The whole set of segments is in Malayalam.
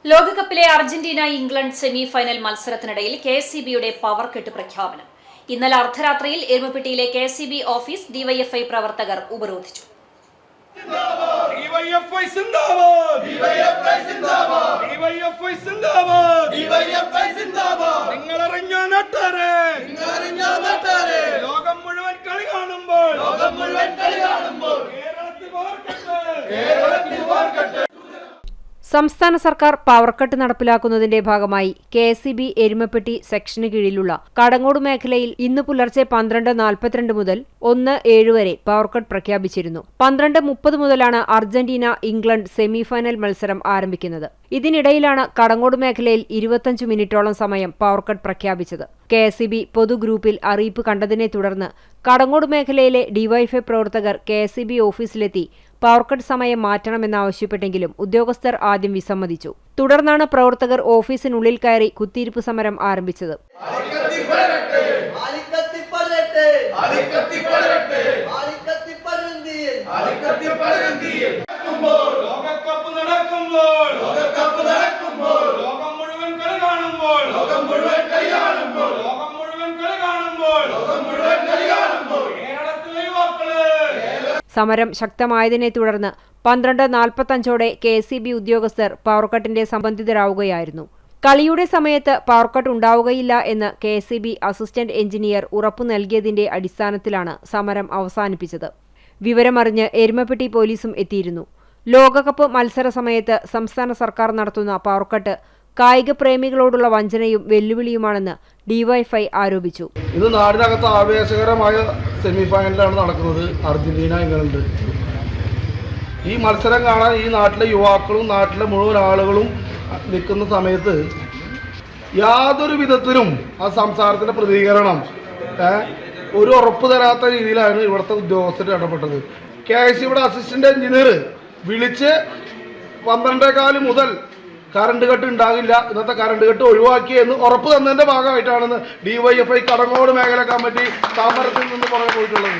ലോകകപ്പിലെ അർജന്റീന ഇംഗ്ലണ്ട് സെമി ഫൈനൽ മത്സരത്തിനിടയിൽ കെഎസ്ഇബിയുടെ പവർ കട്ട് പ്രഖ്യാപനം. ഇന്നലെ അർദ്ധരാത്രിയിൽ എരുമപ്പെട്ടിയിലെ കെഎസ്ഇബി ഓഫീസ് ഡിവൈഎഫ്ഐ പ്രവർത്തകർ ഉപരോധിച്ചു. ലോകം മുഴുവൻ കളി കാണുമ്പോൾ സംസ്ഥാന സർക്കാർ പവർ കട്ട് നടപ്പിലാക്കുന്നതിന്റെ ഭാഗമായി കെഎസ്ഇബി എരുമപ്പെട്ടി സെക്ഷന് കീഴിലുള്ള കടങ്ങോട് മേഖലയിൽ ഇന്ന് പുലർച്ചെ 12:42 മുതൽ 1:07 വരെ പവർ കട്ട് പ്രഖ്യാപിച്ചിരുന്നു. 12:30 മുതലാണ് അർജന്റീന ഇംഗ്ലണ്ട് സെമിഫൈനൽ മത്സരം ആരംഭിക്കുന്നത്. ഇതിനിടയിലാണ് കടങ്ങോട് മേഖലയിൽ 25 മിനിറ്റോളം സമയം പവർ കട്ട് പ്രഖ്യാപിച്ചത്. കെഎസ്ഇബി പൊതുഗ്രൂപ്പിൽ അറിയിപ്പ് കണ്ടതിനെ തുടർന്ന് കടങ്ങോട് മേഖലയിലെ ഡിവൈഎഫ്ഐ പ്രവർത്തകർ കെഎസ്ഇബി ഓഫീസിലെത്തി പവർ കട്ട് സമയം മാറ്റണമെന്നാവശ്യപ്പെട്ടെങ്കിലും ഉദ്യോഗസ്ഥർ ആദ്യം വിസമ്മതിച്ചു. തുടർന്നാണ് പ്രവർത്തകർ ഓഫീസിനുള്ളിൽ കയറി കുത്തിയിരിപ്പ് സമരം ആരംഭിച്ചത്. സമരം ശക്തമായതിനെ തുടർന്ന് 12:45 കെഎസ്ഇബി ഉദ്യോഗസ്ഥർ പവർകട്ടിന്റെ സംബന്ധിതരാവുകയായിരുന്നു. കളിയുടെ സമയത്ത് പവർകട്ട് ഉണ്ടാവുകയില്ല എന്ന് കെഎസ്ഇബി അസിസ്റ്റന്റ് എഞ്ചിനീയർ ഉറപ്പു നൽകിയതിന്റെ അടിസ്ഥാനത്തിലാണ് സമരം അവസാനിപ്പിച്ചത്. വിവരമറിഞ്ഞ് എരുമപ്പെട്ടി പോലീസും എത്തിയിരുന്നു. ലോകകപ്പ് മത്സര സമയത്ത് സംസ്ഥാന സർക്കാർ നടത്തുന്ന പവർകട്ട് കായിക പ്രേമികളോടുള്ള വഞ്ചനയും വെല്ലുവിളിയുമാണെന്ന് ഡിവൈഎഫ്ഐ ആരോപിച്ചു. ഇത് നാടിനകത്ത് ആവേശകരമായ സെമിഫൈനലാണ് നടക്കുന്നത്. അർജന്റീന ഇംഗ്ലണ്ട് ഈ മത്സരം കാണാൻ ഈ നാട്ടിലെ യുവാക്കളും നാട്ടിലെ മുഴുവൻ ആളുകളും നിൽക്കുന്ന സമയത്ത് യാതൊരു വിധത്തിലും ആ സംസാരത്തിൻ്റെ പ്രതികരണം ഒരു ഉറപ്പ് തരാത്ത രീതിയിലാണ് ഇവിടുത്തെ ഉദ്യോഗസ്ഥർ ഇടപെട്ടത്. കെഎസ്ഇബിയുടെ അസിസ്റ്റന്റ് എഞ്ചിനീയർ വിളിച്ച് 12:15 മുതൽ കറണ്ട് കട്ട് ഉണ്ടാകില്ല, ഇന്നത്തെ കറണ്ട് കട്ട് ഒഴിവാക്കിയെന്ന് ഉറപ്പ് തന്നതിന്റെ ഭാഗമായിട്ടാണെന്ന് ഡിവൈഎഫ്ഐ കടങ്ങോട് മേഖല കമ്മിറ്റി സമരത്തിൽ നിന്ന് പുറകെ പോയിട്ടുള്ളത്.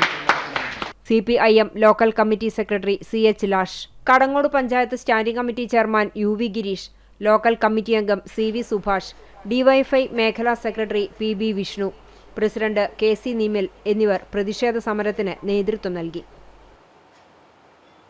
CPIM local committee secretary CH lash, Kadangode panchayat standing committee chairman UV Girish, local committee അംഗം CV സുഭാഷ്, ഡിവൈഎഫ്ഐ മേഖലാ secretary PB Vishnu, president KC Nimil എന്നിവർ പ്രതിഷേധ സമരത്തിന് നേതൃത്വം നൽകി.